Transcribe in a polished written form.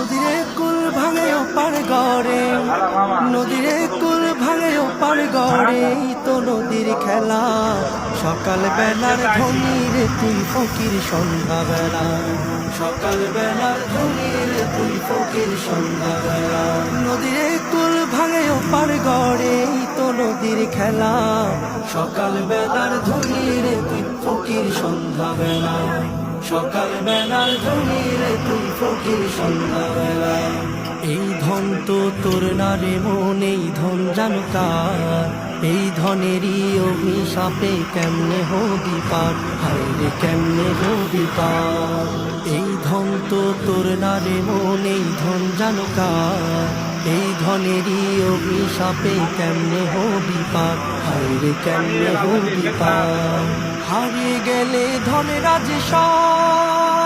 নদীরে কুল ভাঙে ওপার গড়ে, নদীরে কুল ভাঙে ওপার গড়ে, তো নদীর খেলা। সকাল বেলার ধনী রে তুই ফকির সন্ধ্যা বেলা, সকাল বেলার ধনী রে তুই ফকির সন্ধ্যা বেলা। নদীরে কুল ভাঙে ওপার গড়ে, তো নদীর খেলা। সকাল বেলার ধনী রে তুই ফকির সন্ধ্যা বেলা, সকাল বেলার ধনী রে তুই ফকির সন্ধ্যা বেলা। এই ধন তো তোর না রে মন, এই ধন জানো কার? এই ধনেরই অভিশাপে কেমনে হবি পার, হায় রে কেমনে হবি পার। এই ধন তো তোর না রে মন, এই ধন জানো কার? এই ধনেরই অভিশাপে কেমনে হবি পার, হায় রে কেমনে হবি পার। হারিয়ে গেলে ধনেরা যে সব,